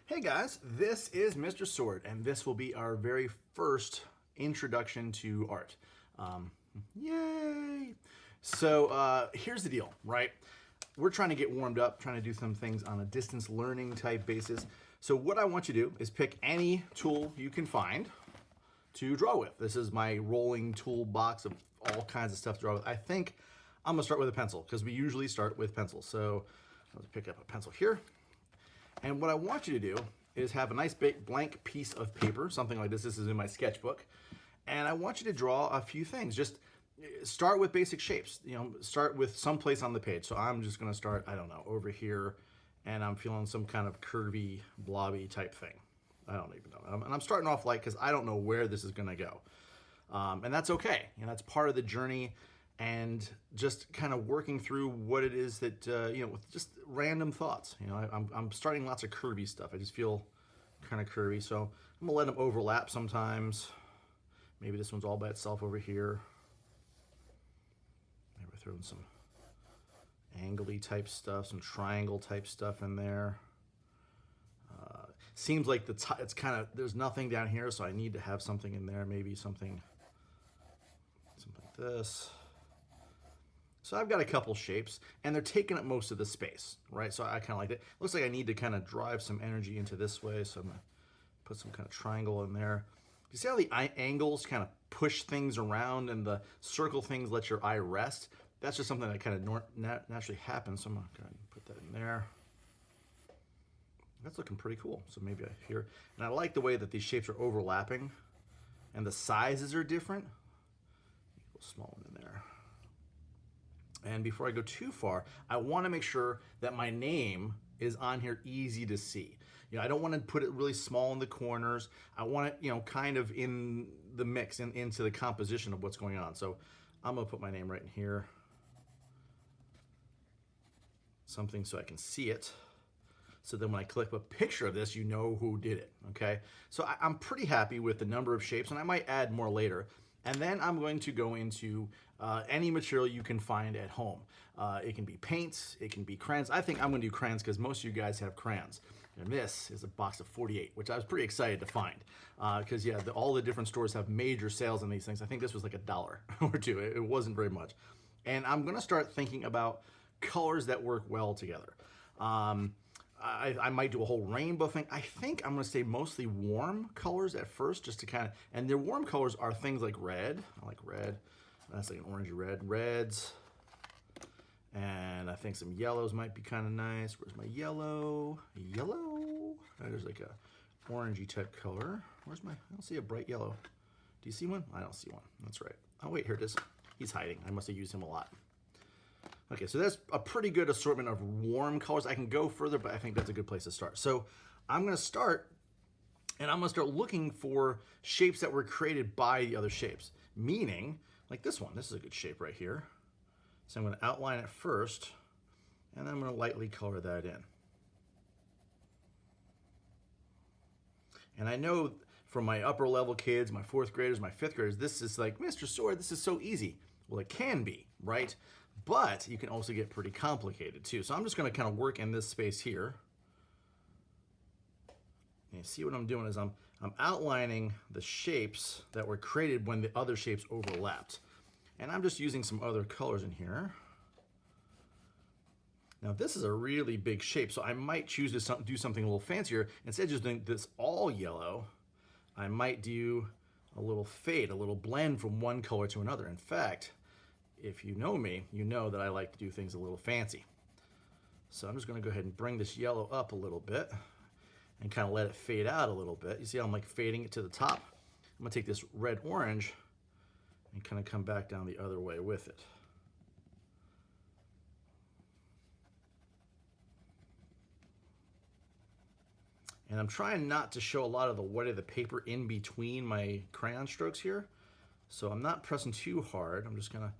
Hey guys, this is Mr. Sword, and this will be our very first introduction to art. Yay! So here's the deal, right? We're trying to get warmed up, trying to do some things on a distance learning type basis. So what I want you to do is pick any tool you can find to draw with. This is my rolling toolbox of all kinds of stuff to draw with. I think I'm gonna start with a pencil because we usually start with pencils. So let's pick up a pencil here. And what I want you to do is have a nice big blank piece of paper, something like this. This is in my sketchbook. And I want you to draw a few things. Just start with basic shapes. Start with some place on the page. So I'm just gonna start, I don't know, over here, and I'm feeling some kind of curvy, blobby type thing. I don't even know. And I'm starting off light because I don't know where this is gonna go. And that's okay. That's part of the journey, and just kind of working through what it is that, with just random thoughts. I'm starting lots of curvy stuff. I just feel kind of curvy. So I'm gonna let them overlap sometimes. Maybe this one's all by itself over here. Maybe we're throwing some angly type stuff, some triangle type stuff in there. Seems like it's kind of, there's nothing down here, so I need to have something in there, maybe something like this. So I've got a couple shapes, and they're taking up most of the space, right? So I kind of like it. Looks like I need to kind of drive some energy into this way, so I'm gonna put some kind of triangle in there. You see how the angles kind of push things around, and the circle things let your eye rest? That's just something that kind of naturally happens, so I'm gonna go ahead and put that in there. That's looking pretty cool. So maybe here, and I like the way that these shapes are overlapping, and the sizes are different. A small one in there. And before I go too far, I want to make sure that my name is on here easy to see. I don't want to put it really small in the corners. I want it, kind of in the mix, into the composition of what's going on. So I'm gonna put my name right in here. Something so I can see it. So then when I click a picture of this, you know who did it, okay? So I'm pretty happy with the number of shapes, and I might add more later. And then I'm going to go into any material you can find at home. It can be paints, it can be crayons. I think I'm gonna do crayons because most of you guys have crayons. And this is a box of 48, which I was pretty excited to find. Because yeah, all the different stores have major sales on these things. I think this was like $1 or $2, it wasn't very much. And I'm gonna start thinking about colors that work well together. I might do a whole rainbow thing. I think I'm gonna stay mostly warm colors at first, just to kind of, and the warm colors are things like red. I like red. That's like an orangey red. Reds. And I think some yellows might be kind of nice. Where's my yellow? Yellow. There's like a orangey type color. Where's my, I don't see a bright yellow. Do you see one? I don't see one. That's right. Oh wait, here it is. He's hiding. I must have used him a lot. Okay, so that's a pretty good assortment of warm colors. I can go further, but I think that's a good place to start. So I'm gonna start, and I'm gonna start looking for shapes that were created by the other shapes. Meaning, like this one, this is a good shape right here. So I'm gonna outline it first, and then I'm gonna lightly color that in. And I know from my upper level kids, my 4th graders, my 5th graders, this is like, Mr. Sword, this is so easy. Well, it can be, right? But you can also get pretty complicated too. So I'm just gonna kind of work in this space here. And you see what I'm doing is I'm outlining the shapes that were created when the other shapes overlapped. And I'm just using some other colors in here. Now this is a really big shape, so I might choose to do something a little fancier. Instead of just doing this all yellow, I might do a little fade, a little blend from one color to another. In fact, if you know me, you know that I like to do things a little fancy. So I'm just gonna go ahead and bring this yellow up a little bit and kind of let it fade out a little bit. You see how I'm like fading it to the top? I'm gonna take this red orange and kind of come back down the other way with it. And I'm trying not to show a lot of the white of the paper in between my crayon strokes here. So I'm not pressing too hard. I'm just gonna,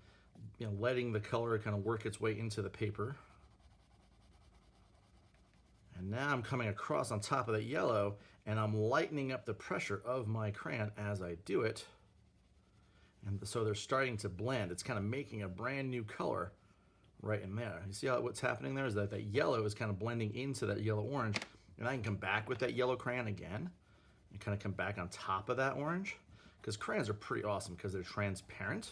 letting the color kind of work its way into the paper. And now I'm coming across on top of that yellow, and I'm lightening up the pressure of my crayon as I do it. And so they're starting to blend. It's kind of making a brand new color right in there. You see how what's happening there is that that yellow is kind of blending into that yellow orange, And I can come back with that yellow crayon again and kind of come back on top of that orange, because crayons are pretty awesome because they're transparent.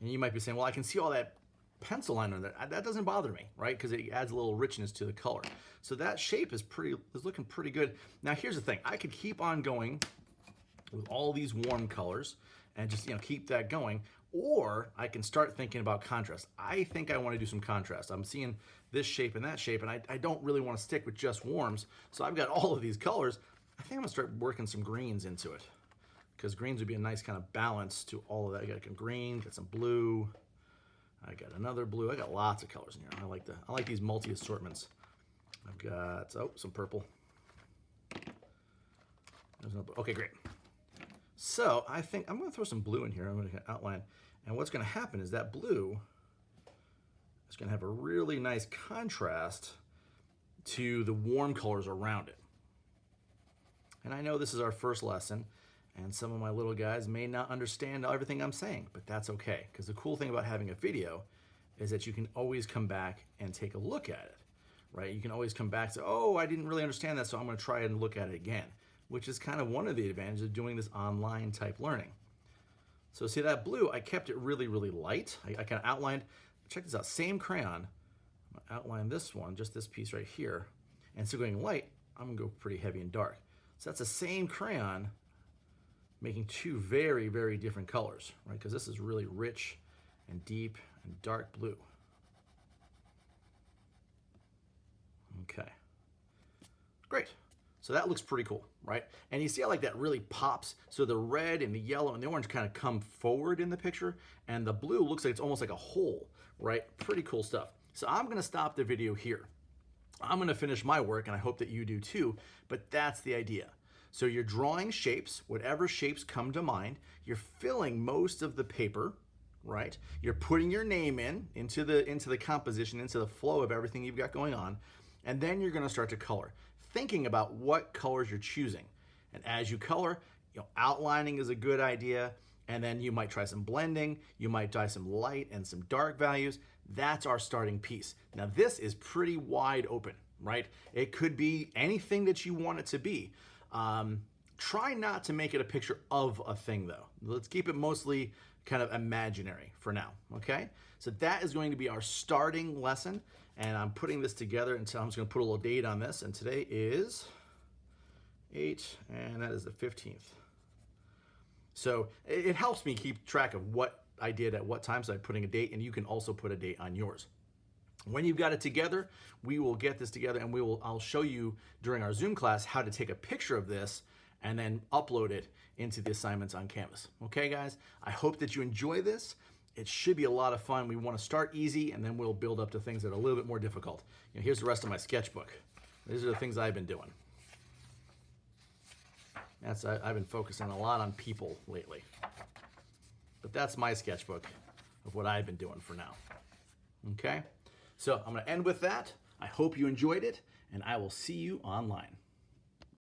And you might be saying, well, I can see all that pencil line on there. That doesn't bother me, right? Because it adds a little richness to the color. So that shape is looking pretty good. Now here's the thing. I could keep on going with all these warm colors and just, you know, keep that going. Or I can start thinking about contrast. I think I want to do some contrast. I'm seeing this shape and that shape, and I don't really want to stick with just warms. So I've got all of these colors. I think I'm gonna start working some greens into it, because greens would be a nice kind of balance to all of that. I got some green, got some blue. I got another blue. I got lots of colors in here. I like these multi assortments. I've got some purple. There's no blue. Okay, great. So I think I'm going to throw some blue in here. I'm going to outline, and what's going to happen is that blue is going to have a really nice contrast to the warm colors around it. And I know this is our first lesson, and some of my little guys may not understand everything I'm saying, but that's okay, because the cool thing about having a video is that you can always come back and take a look at it, right? You can always come back and say, oh, I didn't really understand that, so I'm going to try and look at it again, which is kind of one of the advantages of doing this online type learning. So see that blue, I kept it really, really light. I kind of outlined, check this out, same crayon. I'm gonna outline this one, just this piece right here. And so going light, I'm gonna go pretty heavy and dark. So that's the same crayon making two very, very different colors, right? Because this is really rich and deep and dark blue. Okay, great. So that looks pretty cool, right? And you see how like that really pops? So the red and the yellow and the orange kind of come forward in the picture, and the blue looks like it's almost like a hole, right? Pretty cool stuff. So I'm gonna stop the video here. I'm gonna finish my work, and I hope that you do too, but that's the idea. So you're drawing shapes, whatever shapes come to mind. You're filling most of the paper, right? You're putting your name into the composition, into the flow of everything you've got going on, and then you're gonna start to color, thinking about what colors you're choosing. And as you color, you know, outlining is a good idea, and then you might try some blending, you might try some light and some dark values. That's our starting piece. Now this is pretty wide open, right? It could be anything that you want it to be. Try not to make it a picture of a thing though. Let's keep it mostly kind of imaginary for now, okay? So that is going to be our starting lesson, and I'm putting this together, and so I'm just gonna put a little date on this, and today is 8, and that is the 15th. So it helps me keep track of what I did at what time, so I'm putting a date, and you can also put a date on yours. When you've got it together, we will get this together, and I'll show you during our Zoom class how to take a picture of this and then upload it into the assignments on Canvas. Okay, guys? I hope that you enjoy this. It should be a lot of fun. We want to start easy, and then we'll build up to things that are a little bit more difficult. You know, here's the rest of my sketchbook. These are the things I've been doing. I've been focusing a lot on people lately. But that's my sketchbook of what I've been doing for now. Okay? So I'm going to end with that. I hope you enjoyed it, and I will see you online.